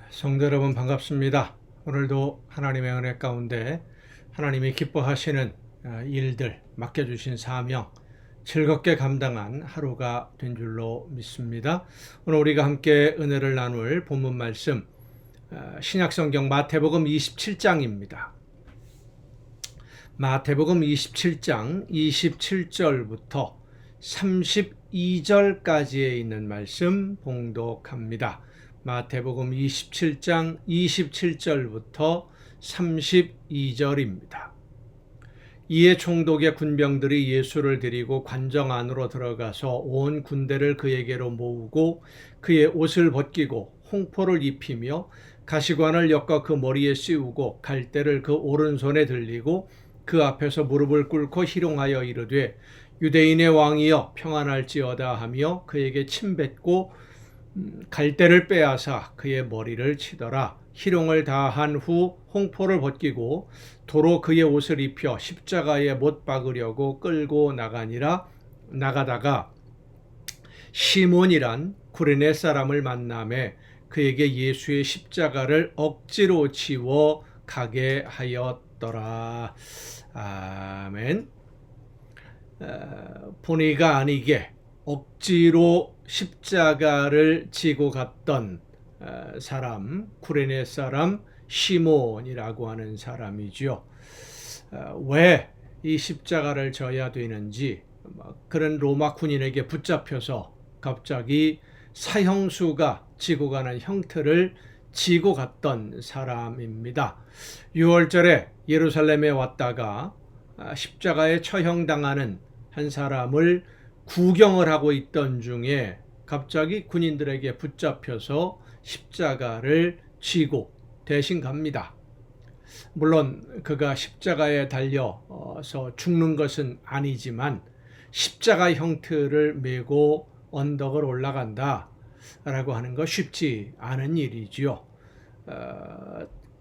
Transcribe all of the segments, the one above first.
성도 여러분 반갑습니다. 오늘도 하나님의 은혜 가운데 하나님이 기뻐하시는 일들, 맡겨주신 사명 즐겁게 감당한 하루가 된 줄로 믿습니다. 오늘 우리가 함께 은혜를 나눌 본문 말씀 신약성경 마태복음 27장입니다. 마태복음 27장 27절부터 32절까지에 있는 말씀 봉독합니다. 마태복음 27장 27절부터 32절입니다. 이에 총독의 군병들이 예수를 데리고 관정 안으로 들어가서 온 군대를 그에게로 모으고 그의 옷을 벗기고 홍포를 입히며 가시관을 엮어 그 머리에 씌우고 갈대를 그 오른손에 들리고 그 앞에서 무릎을 꿇고 희롱하여 이르되 유대인의 왕이여 평안할지어다 하며 그에게 침뱉고 갈대를 빼앗아 그의 머리를 치더라. 희롱을 다한 후 홍포를 벗기고 도로 그의 옷을 입혀 십자가에 못 박으려고 끌고 나가다가 시몬이란 구레네 사람을 만나매 그에게 예수의 십자가를 억지로 지워 가게 하였더라. 아멘. 본의가 아니게 억지로 십자가를 지고 갔던 사람, 구레네 사람 시몬이라고 하는 사람이죠. 왜 이 십자가를 져야 되는지, 그런 로마 군인에게 붙잡혀서 갑자기 사형수가 지고 가는 형틀을 지고 갔던 사람입니다. 6월절에 예루살렘에 왔다가 십자가에 처형당하는 한 사람을 구경을 하고 있던 중에 갑자기 군인들에게 붙잡혀서 십자가를 쥐고 대신 갑니다. 물론 그가 십자가에 달려서 죽는 것은 아니지만 십자가 형틀을 메고 언덕을 올라간다 라고 하는 거 쉽지 않은 일이지요.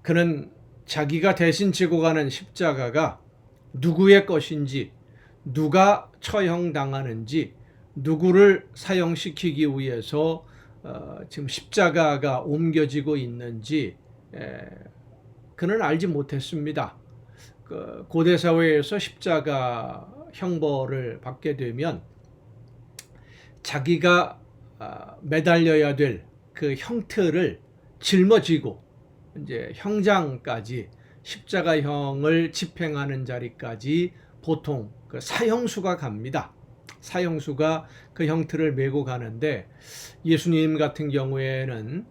그는 자기가 대신 지고 가는 십자가가 누구의 것인지, 누가 처형당하는지, 누구를 사형시키기 위해서 지금 십자가가 옮겨지고 있는지 그는 알지 못했습니다. 고대 사회에서 십자가 형벌을 받게 되면 자기가 매달려야 될 그 형틀을 짊어지고 이제 형장까지, 십자가형을 집행하는 자리까지 보통 그 사형수가 갑니다. 사형수가 그 형틀을 메고 가는데, 예수님 같은 경우에는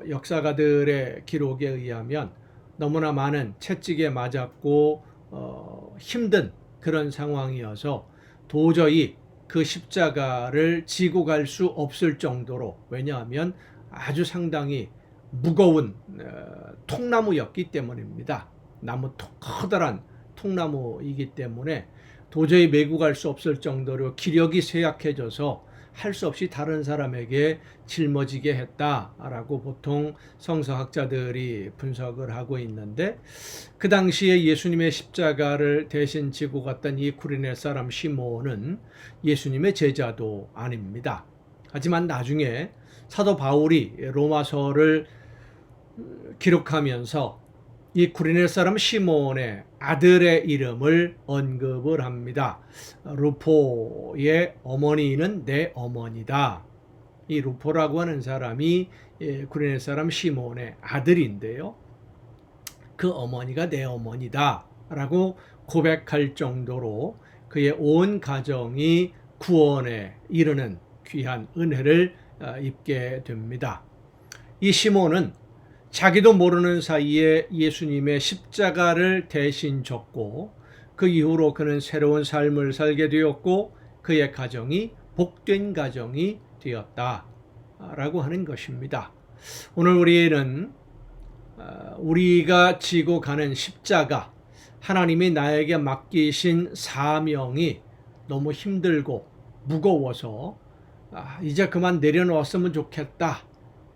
역사가들의 기록에 의하면 너무나 많은 채찍에 맞았고 힘든 그런 상황이어서 도저히 그 십자가를 지고 갈 수 없을 정도로, 왜냐하면 아주 상당히 무거운 통나무였기 때문입니다. 커다란 통나무이기 때문에 도저히 메고 갈 수 없을 정도로 기력이 쇠약해져서 할 수 없이 다른 사람에게 짊어지게 했다라고 보통 성서학자들이 분석을 하고 있는데, 그 당시에 예수님의 십자가를 대신 지고 갔던 이 구레네 사람 시몬은 예수님의 제자도 아닙니다. 하지만 나중에 사도 바울이 로마서를 기록하면서 이 구레네 사람 시몬의 아들의 이름을 언급을 합니다. 루포의 어머니는 내 어머니다. 이 루포라고 하는 사람이 구레네 사람 시몬의 아들인데요, 그 어머니가 내 어머니다 라고 고백할 정도로 그의 온 가정이 구원에 이르는 귀한 은혜를 입게 됩니다. 이 시몬은 자기도 모르는 사이에 예수님의 십자가를 대신 졌고, 그 이후로 그는 새로운 삶을 살게 되었고 그의 가정이 복된 가정이 되었다라고 하는 것입니다. 오늘 우리는 우리가 지고 가는 십자가, 하나님이 나에게 맡기신 사명이 너무 힘들고 무거워서 이제 그만 내려놓았으면 좋겠다,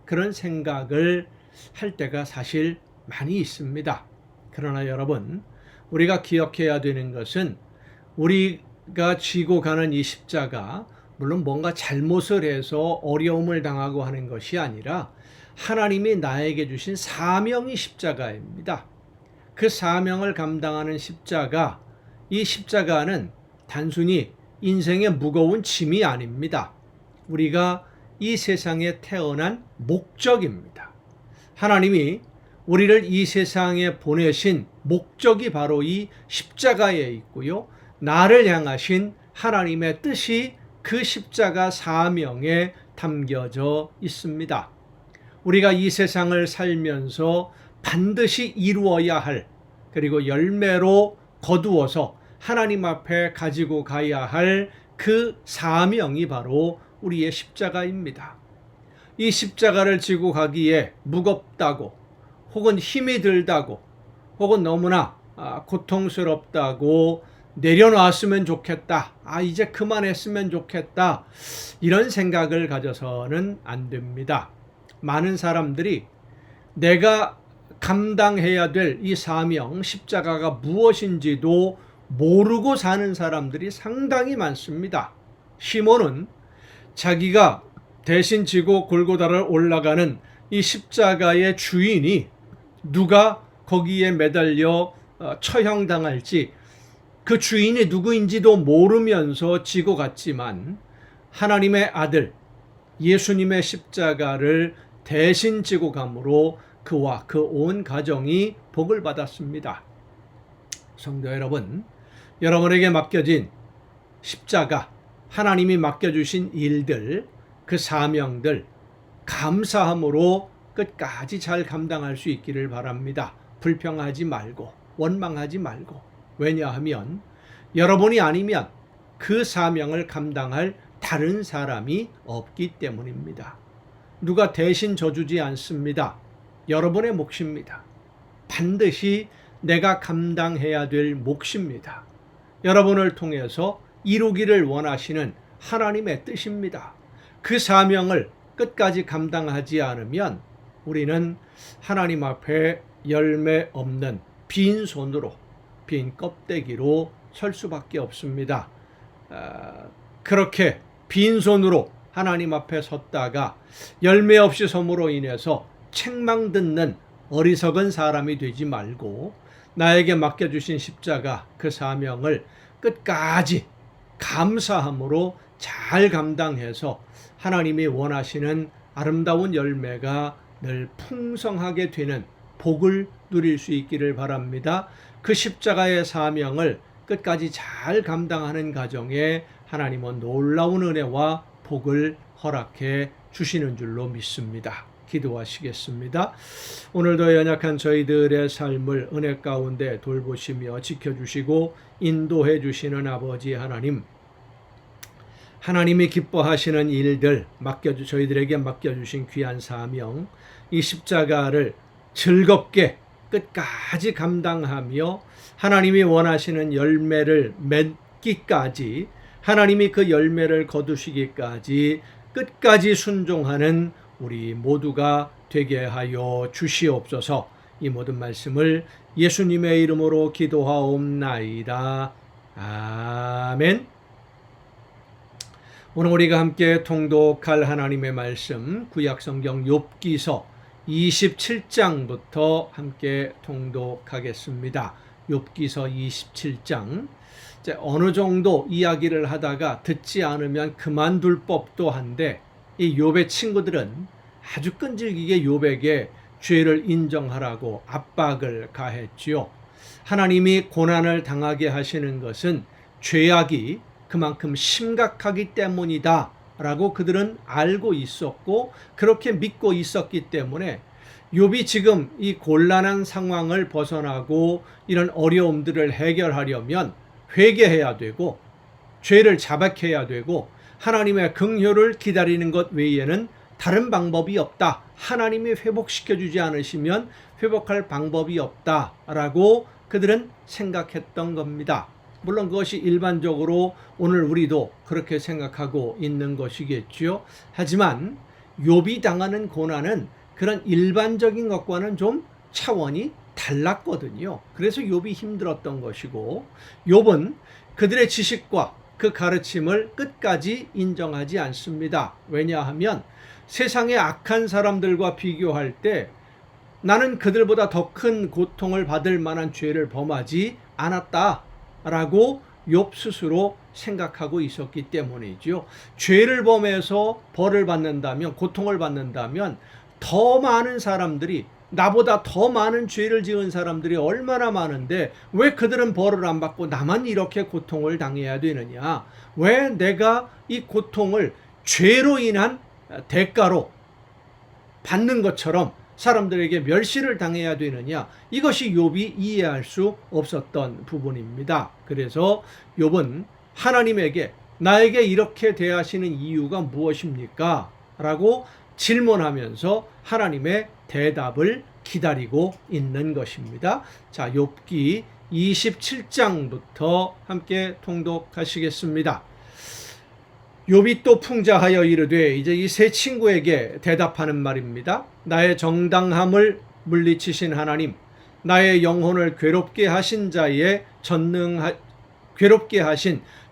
그런 생각을 할 때가 사실 많이 있습니다. 그러나 여러분, 우리가 기억해야 되는 것은 우리가 쥐고 가는 이 십자가 물론 뭔가 잘못을 해서 어려움을 당하고 하는 것이 아니라 하나님이 나에게 주신 사명이 십자가입니다. 그 사명을 감당하는 십자가, 이 십자가는 단순히 인생의 무거운 짐이 아닙니다. 우리가 이 세상에 태어난 목적입니다. 하나님이 우리를 이 세상에 보내신 목적이 바로 이 십자가에 있고요. 나를 향하신 하나님의 뜻이 그 십자가 사명에 담겨져 있습니다. 우리가 이 세상을 살면서 반드시 이루어야 할, 그리고 열매로 거두어서 하나님 앞에 가지고 가야 할 그 사명이 바로 우리의 십자가입니다. 이 십자가를 지고 가기에 무겁다고, 혹은 힘이 들다고, 혹은 너무나 고통스럽다고 내려놨으면 좋겠다, 이제 그만했으면 좋겠다, 이런 생각을 가져서는 안 됩니다. 많은 사람들이 내가 감당해야 될 이 사명, 십자가가 무엇인지도 모르고 사는 사람들이 상당히 많습니다. 시몬은 자기가 대신 지고 골고다를 올라가는 이 십자가의 주인이 누가 거기에 매달려 처형당할지, 그 주인이 누구인지도 모르면서 지고 갔지만 하나님의 아들 예수님의 십자가를 대신 지고 감으로 그와 그 온 가정이 복을 받았습니다. 성도 여러분, 여러분에게 맡겨진 십자가, 하나님이 맡겨주신 일들, 그 사명들 감사함으로 끝까지 잘 감당할 수 있기를 바랍니다. 불평하지 말고 원망하지 말고. 왜냐하면 여러분이 아니면 그 사명을 감당할 다른 사람이 없기 때문입니다. 누가 대신 져주지 않습니다. 여러분의 몫입니다. 반드시 내가 감당해야 될 몫입니다. 여러분을 통해서 이루기를 원하시는 하나님의 뜻입니다. 그 사명을 끝까지 감당하지 않으면 우리는 하나님 앞에 열매 없는 빈손으로, 빈 껍데기로 설 수밖에 없습니다. 그렇게 빈손으로 하나님 앞에 섰다가 열매 없이 섬으로 인해서 책망 듣는 어리석은 사람이 되지 말고 나에게 맡겨주신 십자가, 그 사명을 끝까지 감사함으로 잘 감당해서 하나님이 원하시는 아름다운 열매가 늘 풍성하게 되는 복을 누릴 수 있기를 바랍니다. 그 십자가의 사명을 끝까지 잘 감당하는 가정에 하나님은 놀라운 은혜와 복을 허락해 주시는 줄로 믿습니다. 기도하시겠습니다. 오늘도 연약한 저희들의 삶을 은혜 가운데 돌보시며 지켜주시고 인도해 주시는 아버지 하나님, 하나님이 기뻐하시는 일들, 저희들에게 맡겨주신 귀한 사명, 이 십자가를 즐겁게 끝까지 감당하며 하나님이 원하시는 열매를 맺기까지, 하나님이 그 열매를 거두시기까지 끝까지 순종하는 우리 모두가 되게 하여 주시옵소서. 이 모든 말씀을 예수님의 이름으로 기도하옵나이다. 아멘. 오늘 우리가 함께 통독할 하나님의 말씀, 구약성경 욥기서 27장부터 함께 통독하겠습니다. 욥기서 27장. 어느 정도 이야기를 하다가 듣지 않으면 그만둘 법도 한데, 이 욥의 친구들은 아주 끈질기게 욥에게 죄를 인정하라고 압박을 가했지요. 하나님이 고난을 당하게 하시는 것은 죄악이 그만큼 심각하기 때문이다 라고 그들은 알고 있었고, 그렇게 믿고 있었기 때문에 욥이 지금 이 곤란한 상황을 벗어나고 이런 어려움들을 해결하려면 회개해야 되고 죄를 자백해야 되고 하나님의 긍휼을 기다리는 것 외에는 다른 방법이 없다. 하나님이 회복시켜주지 않으시면 회복할 방법이 없다라고 그들은 생각했던 겁니다. 물론 그것이 일반적으로 오늘 우리도 그렇게 생각하고 있는 것이겠죠. 하지만 욥이 당하는 고난은 그런 일반적인 것과는 좀 차원이 달랐거든요. 그래서 욥이 힘들었던 것이고, 욥은 그들의 지식과 그 가르침을 끝까지 인정하지 않습니다. 왜냐하면 세상의 악한 사람들과 비교할 때 나는 그들보다 더 큰 고통을 받을 만한 죄를 범하지 않았다라고 욥 스스로 생각하고 있었기 때문이죠. 죄를 범해서 벌을 받는다면, 고통을 받는다면 더 많은 사람들이, 나보다 더 많은 죄를 지은 사람들이 얼마나 많은데 왜 그들은 벌을 안 받고 나만 이렇게 고통을 당해야 되느냐? 왜 내가 이 고통을 죄로 인한 대가로 받는 것처럼 사람들에게 멸시를 당해야 되느냐? 이것이 욥이 이해할 수 없었던 부분입니다. 그래서 욥은 하나님에게 나에게 이렇게 대하시는 이유가 무엇입니까? 라고 질문하면서 하나님의 대답을 기다리고 있는 것입니다. 자, 욥기 27장부터 함께 통독하시겠습니다. 욥이 또 풍자하여 이르되, 이제 이 세 친구에게 대답하는 말입니다. 나의 정당함을 물리치신 하나님, 나의 영혼을 괴롭게 하신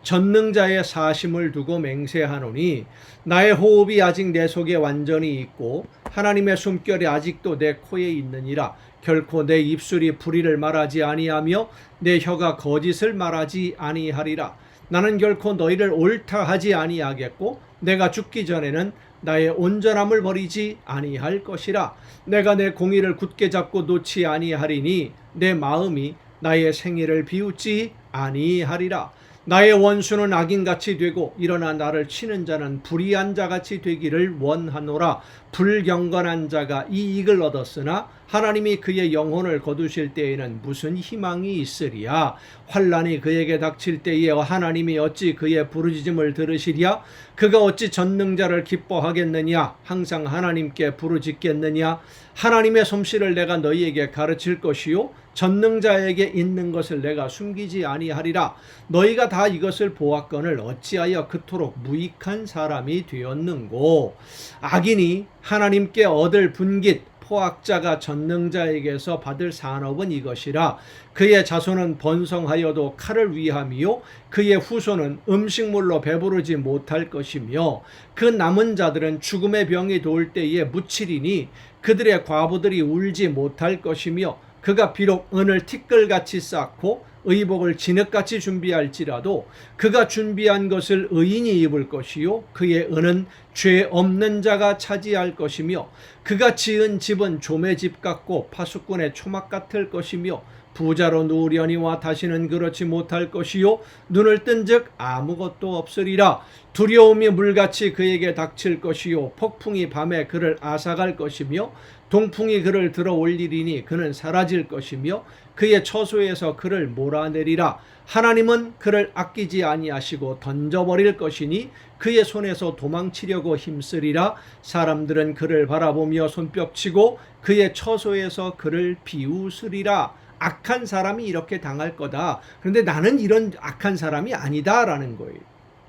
전능자의 사심을 두고 맹세하노니, 나의 호흡이 아직 내 속에 완전히 있고 하나님의 숨결이 아직도 내 코에 있느니라. 결코 내 입술이 불의를 말하지 아니하며 내 혀가 거짓을 말하지 아니하리라. 나는 결코 너희를 옳다 하지 아니하겠고 내가 죽기 전에는 나의 온전함을 버리지 아니할 것이라. 내가 내 공의를 굳게 잡고 놓지 아니하리니 내 마음이 나의 생애를 비웃지 아니하리라. 나의 원수는 악인같이 되고 일어나 나를 치는 자는 불의한 자같이 되기를 원하노라. 불경건한 자가 이익을 얻었으나 하나님이 그의 영혼을 거두실 때에는 무슨 희망이 있으리야. 환난이 그에게 닥칠 때에 하나님이 어찌 그의 부르짖음을 들으시랴. 그가 어찌 전능자를 기뻐하겠느냐. 항상 하나님께 부르짖겠느냐. 하나님의 솜씨를 내가 너희에게 가르칠 것이요 전능자에게 있는 것을 내가 숨기지 아니하리라. 너희가 다 이것을 보았거늘 어찌하여 그토록 무익한 사람이 되었는고. 악인이 하나님께 얻을 분깃, 포악자가 전능자에게서 받을 산업은 이것이라. 그의 자손은 번성하여도 칼을 위함이요 그의 후손은 음식물로 배부르지 못할 것이며, 그 남은 자들은 죽음의 병이 돌 때에 묻히리니 그들의 과부들이 울지 못할 것이며, 그가 비록 은을 티끌같이 쌓고 의복을 진흙같이 준비할지라도 그가 준비한 것을 의인이 입을 것이요 그의 은은 죄 없는 자가 차지할 것이며, 그가 지은 집은 조매집 같고 파수꾼의 초막 같을 것이며, 부자로 누우려니와 다시는 그렇지 못할 것이요 눈을 뜬즉 아무것도 없으리라. 두려움이 물같이 그에게 닥칠 것이요 폭풍이 밤에 그를 앗아갈 것이며, 동풍이 그를 들어 올리리니 그는 사라질 것이며 그의 처소에서 그를 몰아내리라. 하나님은 그를 아끼지 아니하시고 던져버릴 것이니 그의 손에서 도망치려고 힘쓰리라. 사람들은 그를 바라보며 손뼉치고 그의 처소에서 그를 비웃으리라. 악한 사람이 이렇게 당할 거다. 그런데 나는 이런 악한 사람이 아니다라는 거예요.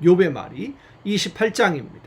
욥의 말이 28장입니다.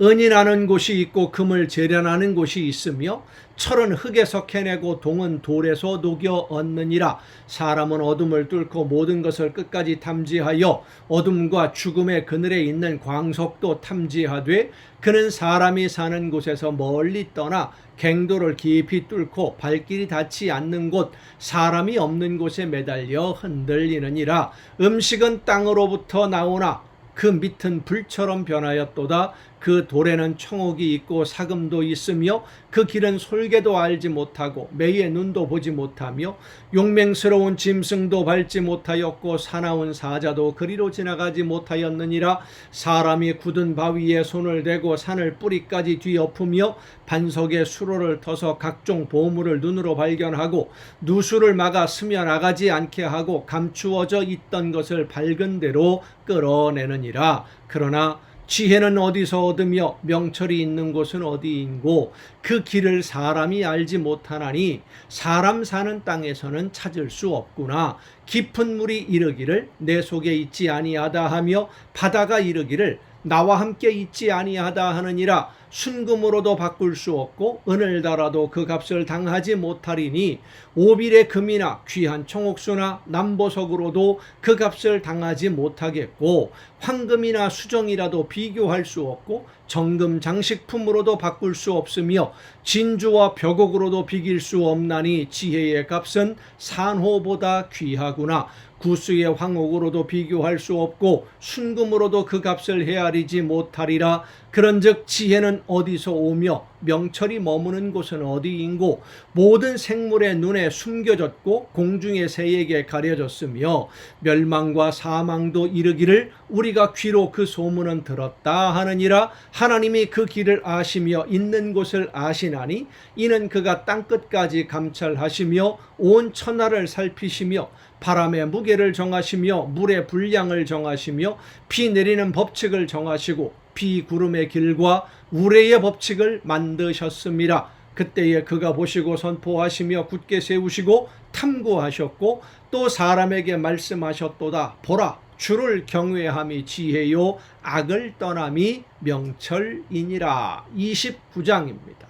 은이 나는 곳이 있고 금을 재련하는 곳이 있으며, 철은 흙에서 캐내고 동은 돌에서 녹여 얻느니라. 사람은 어둠을 뚫고 모든 것을 끝까지 탐지하여 어둠과 죽음의 그늘에 있는 광석도 탐지하되, 그는 사람이 사는 곳에서 멀리 떠나 갱도를 깊이 뚫고 발길이 닿지 않는 곳, 사람이 없는 곳에 매달려 흔들리느니라. 음식은 땅으로부터 나오나 그 밑은 불처럼 변하였도다. 그 돌에는 청옥이 있고 사금도 있으며, 그 길은 솔개도 알지 못하고 매의 눈도 보지 못하며, 용맹스러운 짐승도 밟지 못하였고 사나운 사자도 그리로 지나가지 못하였느니라. 사람이 굳은 바위에 손을 대고 산을 뿌리까지 뒤엎으며 반석에 수로를 터서 각종 보물을 눈으로 발견하고 누수를 막아 스며 나가지 않게 하고 감추어져 있던 것을 밝은 대로 끌어내느니라. 그러나 지혜는 어디서 얻으며 명철이 있는 곳은 어디인고, 그 길을 사람이 알지 못하나니 사람 사는 땅에서는 찾을 수 없구나. 깊은 물이 이르기를 내 속에 있지 아니하다 하며 바다가 이르기를 나와 함께 있지 아니하다 하느니라. 순금으로도 바꿀 수 없고 은을 달아도 그 값을 당하지 못하리니 오빌의 금이나 귀한 청옥수나 남보석으로도 그 값을 당하지 못하겠고 황금이나 수정이라도 비교할 수 없고 정금 장식품으로도 바꿀 수 없으며 진주와 벽옥으로도 비길 수 없나니 지혜의 값은 산호보다 귀하구나. 구수의 황옥으로도 비교할 수 없고 순금으로도 그 값을 헤아리지 못하리라. 그런즉 지혜는 어디서 오며 명철이 머무는 곳은 어디인고 모든 생물의 눈에 숨겨졌고 공중의 새에게 가려졌으며 멸망과 사망도 이르기를 우리가 귀로 그 소문은 들었다 하느니라. 하나님이 그 길을 아시며 있는 곳을 아시나니 이는 그가 땅끝까지 감찰하시며 온 천하를 살피시며 바람의 무게를 정하시며 물의 분량을 정하시며 비 내리는 법칙을 정하시고 비구름의 길과 우레의 법칙을 만드셨습니다. 그때에 그가 보시고 선포하시며 굳게 세우시고 탐구하셨고 또 사람에게 말씀하셨도다. 보라, 주를 경외함이 지혜요 악을 떠남이 명철이니라. 29장입니다.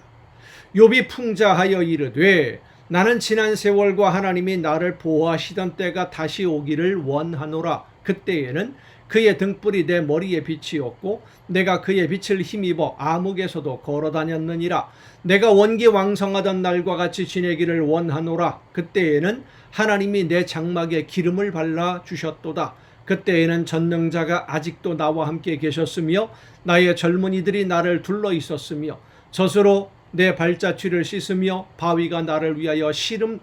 욥이 풍자하여 이르되 나는 지난 세월과 하나님이 나를 보호하시던 때가 다시 오기를 원하노라. 그때에는 그의 등불이 내 머리에 빛이었고 내가 그의 빛을 힘입어 암흑에서도 걸어다녔느니라. 내가 원기왕성하던 날과 같이 지내기를 원하노라. 그때에는 하나님이 내 장막에 기름을 발라 주셨도다. 그때에는 전능자가 아직도 나와 함께 계셨으며 나의 젊은이들이 나를 둘러 있었으며 젖으로 내 발자취를 씻으며 바위가 나를 위하여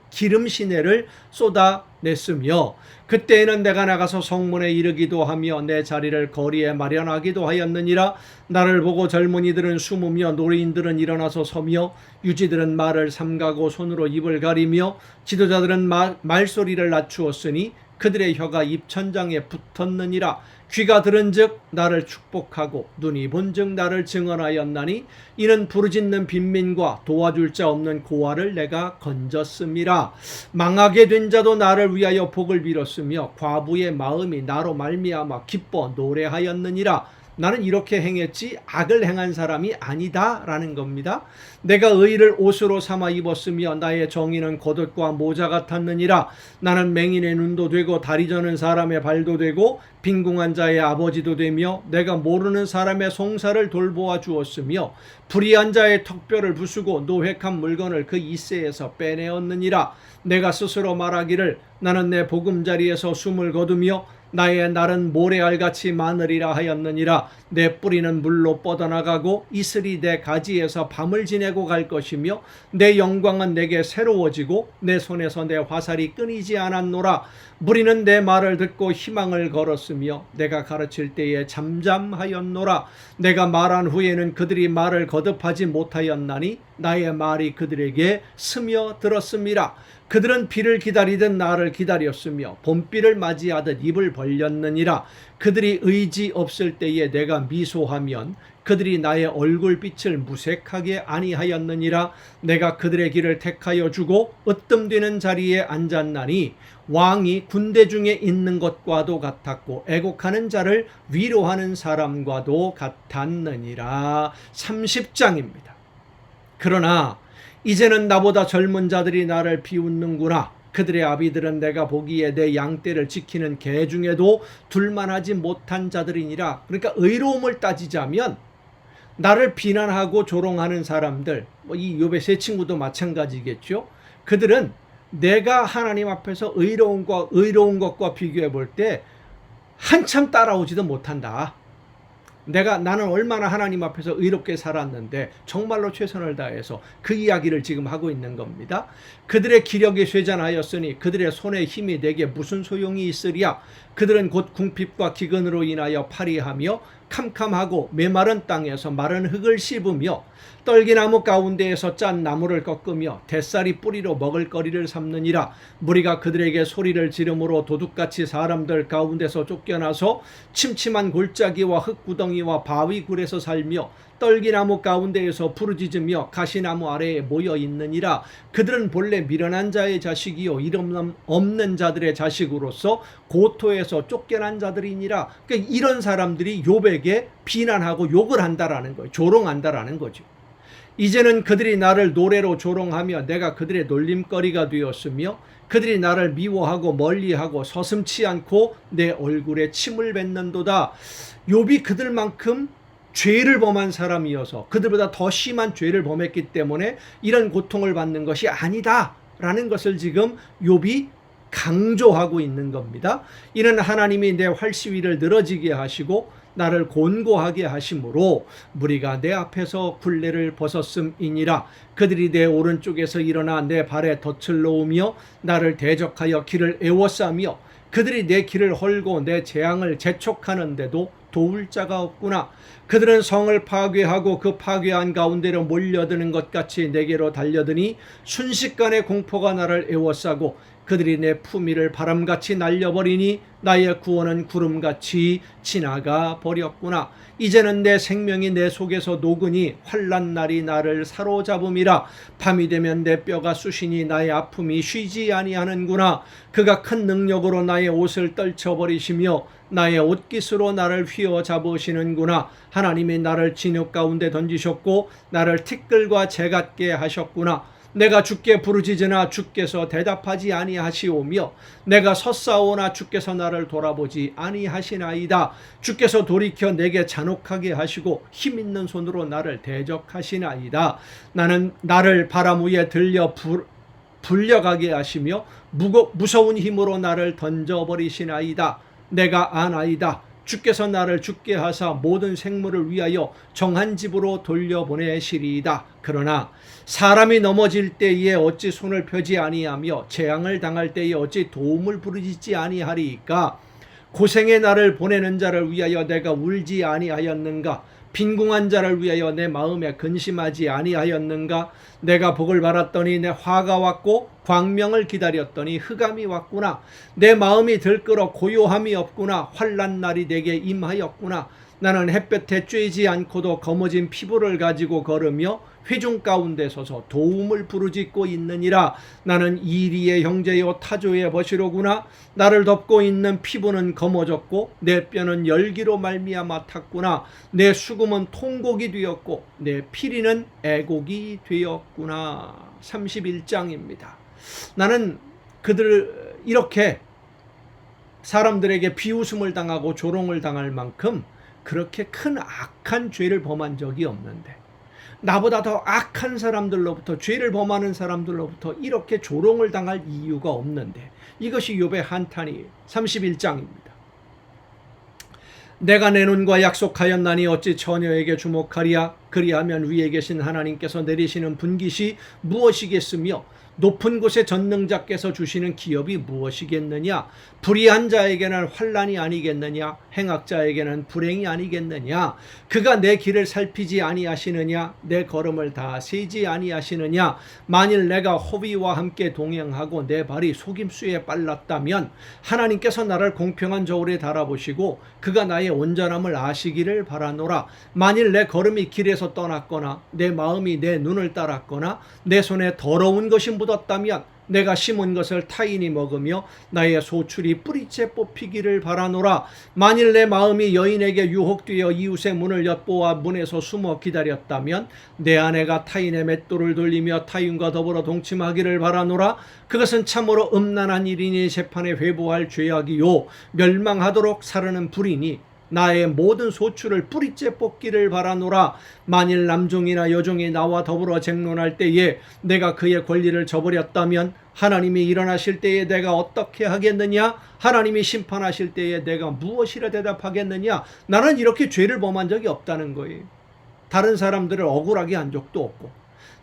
기름 시내를 쏟아냈으며 그때에는 내가 나가서 성문에 이르기도 하며 내 자리를 거리에 마련하기도 하였느니라. 나를 보고 젊은이들은 숨으며 노인들은 일어나서 서며 유지들은 말을 삼가고 손으로 입을 가리며 지도자들은 말소리를 낮추었으니 그들의 혀가 입천장에 붙었느니라. 귀가 들은즉 나를 축복하고 눈이 본즉 나를 증언하였나니 이는 부르짖는 빈민과 도와줄 자 없는 고아를 내가 건졌음이라. 망하게 된 자도 나를 위하여 복을 빌었으며 과부의 마음이 나로 말미암아 기뻐 노래하였느니라. 나는 이렇게 행했지 악을 행한 사람이 아니다 라는 겁니다. 내가 의를 옷으로 삼아 입었으며 나의 정의는 겉옷과 모자 같았느니라. 나는 맹인의 눈도 되고 다리 저는 사람의 발도 되고 빈궁한 자의 아버지도 되며 내가 모르는 사람의 송사를 돌보아 주었으며 불의한 자의 턱뼈를 부수고 노획한 물건을 그 이새에서 빼내었느니라. 내가 스스로 말하기를 나는 내 보금자리에서 숨을 거두며 나의 날은 모래알같이 많으리라 하였느니라. 내 뿌리는 물로 뻗어나가고 이슬이 내 가지에서 밤을 지내고 갈 것이며 내 영광은 내게 새로워지고 내 손에서 내 화살이 끊이지 않았노라. 무리는 내 말을 듣고 희망을 걸었으며 내가 가르칠 때에 잠잠하였노라. 내가 말한 후에는 그들이 말을 거듭하지 못하였나니 나의 말이 그들에게 스며들었습니다. 그들은 비를 기다리듯 나를 기다렸으며 봄비를 맞이하듯 입을 벌렸느니라. 그들이 의지 없을 때에 내가 미소하면 그들이 나의 얼굴빛을 무색하게 아니하였느니라. 내가 그들의 길을 택하여 주고 으뜸되는 자리에 앉았나니 왕이 군대 중에 있는 것과도 같았고 애곡하는 자를 위로하는 사람과도 같았느니라. 30장입니다. 그러나 이제는 나보다 젊은 자들이 나를 비웃는구나. 그들의 아비들은 내가 보기에 내 양떼를 지키는 개 중에도 둘만하지 못한 자들이니라. 그러니까 의로움을 따지자면 나를 비난하고 조롱하는 사람들, 이 욥의 세 친구도 마찬가지겠죠. 그들은 내가 하나님 앞에서 의로운 것과 비교해 볼 때 한참 따라오지도 못한다. 나는 얼마나 하나님 앞에서 의롭게 살았는데 정말로 최선을 다해서 그 이야기를 지금 하고 있는 겁니다. 그들의 기력이 쇠잔하였으니 그들의 손의 힘이 내게 무슨 소용이 있으랴. 그들은 곧 궁핍과 기근으로 인하여 파리하며 캄캄하고 메마른 땅에서 마른 흙을 씹으며 떨기나무 가운데에서 짠 나무를 꺾으며 뱃살이 뿌리로 먹을거리를 삼느니라. 무리가 그들에게 소리를 지르므로 도둑같이 사람들 가운데서 쫓겨나서 침침한 골짜기와 흙구덩이와 바위굴에서 살며 떨기나무 가운데에서 부르짖으며 가시나무 아래에 모여 있느니라. 그들은 본래 미련한 자의 자식이요 이름 없는 자들의 자식으로서 고토에서 쫓겨난 자들이니라. 그러니까 이런 사람들이 욥에게 비난하고 욕을 한다라는 거예요. 조롱한다라는 거죠. 이제는 그들이 나를 노래로 조롱하며 내가 그들의 놀림거리가 되었으며 그들이 나를 미워하고 멀리하고 서슴지 않고 내 얼굴에 침을 뱉는도다. 욥이 그들만큼 죄를 범한 사람이어서 그들보다 더 심한 죄를 범했기 때문에 이런 고통을 받는 것이 아니다라는 것을 지금 욥이 강조하고 있는 겁니다. 이는 하나님이 내 활시위를 늘어지게 하시고 나를 곤고하게 하심으로 무리가 내 앞에서 굴레를 벗었음이니라. 그들이 내 오른쪽에서 일어나 내 발에 덫을 놓으며 나를 대적하여 길을 애워싸며 그들이 내 길을 헐고 내 재앙을 재촉하는데도 도울 자가 없구나. 그들은 성을 파괴하고 그 파괴한 가운데로 몰려드는 것 같이 내게로 달려드니 순식간에 공포가 나를 애워싸고 그들이 내 품위를 바람같이 날려버리니 나의 구원은 구름같이 지나가 버렸구나. 이제는 내 생명이 내 속에서 녹으니 환난 날이 나를 사로잡음이라. 밤이 되면 내 뼈가 쑤시니 나의 아픔이 쉬지 아니하는구나. 그가 큰 능력으로 나의 옷을 떨쳐버리시며 나의 옷깃으로 나를 휘어잡으시는구나. 하나님이 나를 진흙 가운데 던지셨고 나를 티끌과 재 같게 하셨구나. 내가 주께 부르짖으나 주께서 대답하지 아니하시오며 내가 섰사오나 주께서 나를 돌아보지 아니하시나이다. 주께서 돌이켜 내게 잔혹하게 하시고 힘있는 손으로 나를 대적하시나이다. 나를 바람 위에 들려 불려가게 하시며 무서운 힘으로 나를 던져버리시나이다. 내가 아나이다. 주께서 나를 죽게 하사 모든 생물을 위하여 정한 집으로 돌려보내시리이다. 그러나 사람이 넘어질 때에 어찌 손을 펴지 아니하며 재앙을 당할 때에 어찌 도움을 부르짖지 아니하리이까. 고생의 나를 보내는 자를 위하여 내가 울지 아니하였는가. 빈궁한 자를 위하여 내 마음에 근심하지 아니하였는가. 내가 복을 바랐더니 내 화가 왔고 광명을 기다렸더니 흑암이 왔구나. 내 마음이 들끓어 고요함이 없구나. 환난 날이 내게 임하였구나. 나는 햇볕에 쬐지 않고도 검어진 피부를 가지고 걸으며 회중 가운데 서서 도움을 부르짖고 있느니라. 나는 이리의 형제요 타조의 벗이로구나. 나를 덮고 있는 피부는 검어졌고 내 뼈는 열기로 말미암아 탔구나. 내 수금은 통곡이 되었고 내 피리는 애곡이 되었구나. 31장입니다. 나는 그들 이렇게 사람들에게 비웃음을 당하고 조롱을 당할 만큼 그렇게 큰 악한 죄를 범한 적이 없는데 나보다 더 악한 사람들로부터 죄를 범하는 사람들로부터 이렇게 조롱을 당할 이유가 없는데 이것이 욥의 한탄이에요. 31장입니다. 내가 내 눈과 약속하였나니 어찌 처녀에게 주목하리야. 그리하면 위에 계신 하나님께서 내리시는 분깃이 무엇이겠으며 높은 곳에 전능자께서 주시는 기업이 무엇이겠느냐. 불의한 자에게는 환난이 아니겠느냐. 행악자에게는 불행이 아니겠느냐. 그가 내 길을 살피지 아니하시느냐. 내 걸음을 다 세지 아니하시느냐. 만일 내가 허위와 함께 동행하고 내 발이 속임수에 빨랐다면 하나님께서 나를 공평한 저울에 달아보시고 그가 나의 온전함을 아시기를 바라노라. 만일 내 걸음이 길에서 떠났거나 내 마음이 내 눈을 따랐거나 내 손에 더러운 것이 묻었다면 내가 심은 것을 타인이 먹으며 나의 소출이 뿌리째 뽑히기를 바라노라. 만일 내 마음이 여인에게 유혹되어 이웃의 문을 엿보아 문에서 숨어 기다렸다면 내 아내가 타인의 맷돌을 돌리며 타인과 더불어 동침하기를 바라노라. 그것은 참으로 음란한 일이니 재판에 회부할 죄악이요 멸망하도록 사르는 불이니 나의 모든 소출을 뿌리째 뽑기를 바라노라. 만일 남종이나 여종이 나와 더불어 쟁론할 때에 내가 그의 권리를 저버렸다면 하나님이 일어나실 때에 내가 어떻게 하겠느냐. 하나님이 심판하실 때에 내가 무엇이라 대답하겠느냐. 나는 이렇게 죄를 범한 적이 없다는 거예요. 다른 사람들을 억울하게 한 적도 없고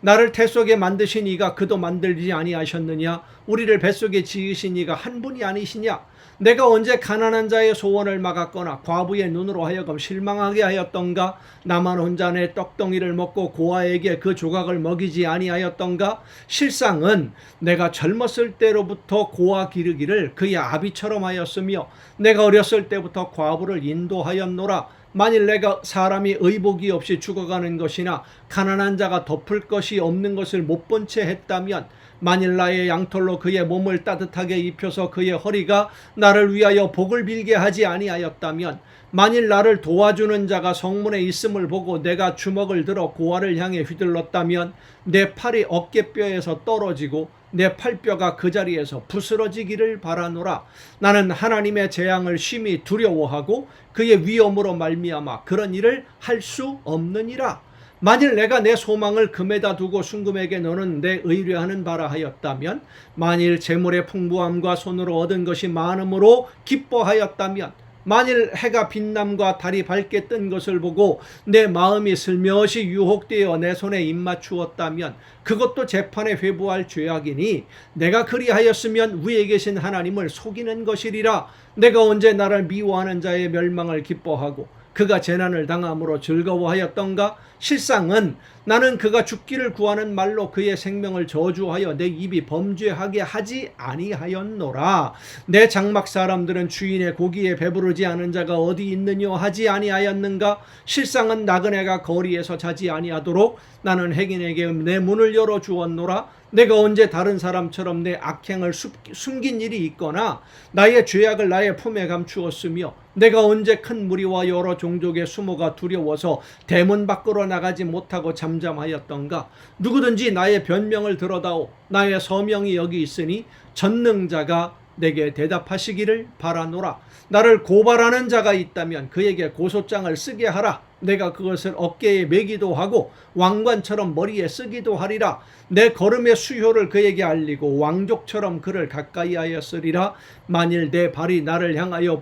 나를 태 속에 만드신 이가 그도 만들지 아니하셨느냐. 우리를 뱃속에 지으신 이가 한 분이 아니시냐. 내가 언제 가난한 자의 소원을 막았거나 과부의 눈으로 하여금 실망하게 하였던가. 나만 혼자 내 떡덩이를 먹고 고아에게 그 조각을 먹이지 아니하였던가. 실상은 내가 젊었을 때로부터 고아 기르기를 그의 아비처럼 하였으며 내가 어렸을 때부터 과부를 인도하였노라. 만일 내가 사람이 의복이 없이 죽어가는 것이나 가난한 자가 덮을 것이 없는 것을 못 본 채 했다면, 만일 나의 양털로 그의 몸을 따뜻하게 입혀서 그의 허리가 나를 위하여 복을 빌게 하지 아니하였다면, 만일 나를 도와주는 자가 성문에 있음을 보고 내가 주먹을 들어 고아를 향해 휘둘렀다면 내 팔이 어깨뼈에서 떨어지고 내 팔뼈가 그 자리에서 부스러지기를 바라노라. 나는 하나님의 재앙을 심히 두려워하고 그의 위엄으로 말미암아 그런 일을 할 수 없느니라. 만일 내가 내 소망을 금에다 두고 순금에게 너는 내 의뢰하는 바라 하였다면, 만일 재물의 풍부함과 손으로 얻은 것이 많음으로 기뻐하였다면, 만일 해가 빛남과 달이 밝게 뜬 것을 보고 내 마음이 슬며시 유혹되어 내 손에 입맞추었다면 그것도 재판에 회부할 죄악이니 내가 그리하였으면 위에 계신 하나님을 속이는 것이리라. 내가 언제 나를 미워하는 자의 멸망을 기뻐하고 그가 재난을 당함으로 즐거워하였던가? 실상은 나는 그가 죽기를 구하는 말로 그의 생명을 저주하여 내 입이 범죄하게 하지 아니하였노라. 내 장막 사람들은 주인의 고기에 배부르지 않은 자가 어디 있느냐 하지 아니하였는가? 실상은 나그네가 거리에서 자지 아니하도록 나는 행인에게 내 문을 열어 주었노라. 내가 언제 다른 사람처럼 내 악행을 숨긴 일이 있거나 나의 죄악을 나의 품에 감추었으며, 내가 언제 큰 무리와 여러 종족의 수모가 두려워서 대문 밖으로 나가지 못하고 잠잠하였던가? 누구든지 나의 변명을 들어다오. 나의 서명이 여기 있으니 전능자가 내게 대답하시기를 바라노라. 나를 고발하는 자가 있다면 그에게 고소장을 쓰게 하라. 내가 그것을 어깨에 매기도 하고 왕관처럼 머리에 쓰기도 하리라. 내 걸음의 수효를 그에게 알리고 왕족처럼 그를 가까이 하였으리라. 만일 내 발이 나를 향하여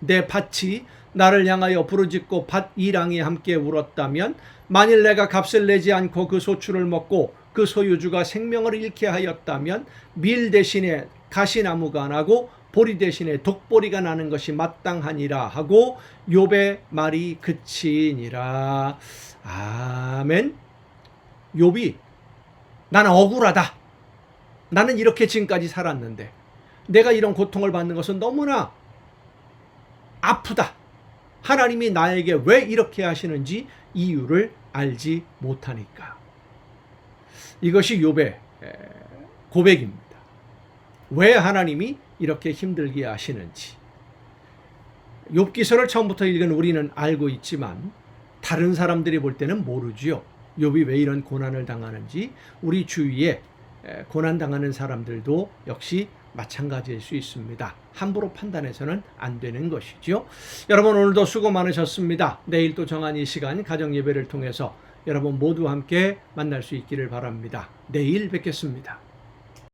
내 밭이 나를 향하여 부르짖고 밭 이랑이 함께 울었다면, 만일 내가 값을 내지 않고 그 소출을 먹고 그 소유주가 생명을 잃게 하였다면, 밀 대신에 가시나무가 나고 보리 대신에 독보리가 나는 것이 마땅하니라 하고 욥의 말이 그치니라. 아멘. 욥이 나는 억울하다. 나는 이렇게 지금까지 살았는데 내가 이런 고통을 받는 것은 너무나 아프다. 하나님이 나에게 왜 이렇게 하시는지 이유를 알지 못하니까. 이것이 욥의 고백입니다. 왜 하나님이 이렇게 힘들게 하시는지. 욥기서를 처음부터 읽은 우리는 알고 있지만 다른 사람들이 볼 때는 모르지요. 욥이 왜 이런 고난을 당하는지. 우리 주위에 고난당하는 사람들도 역시 마찬가지일 수 있습니다. 함부로 판단해서는 안 되는 것이죠. 여러분, 오늘도 수고 많으셨습니다. 내일 또 정한 이 시간 가정 예배를 통해서 여러분 모두 함께 만날 수 있기를 바랍니다. 내일 뵙겠습니다.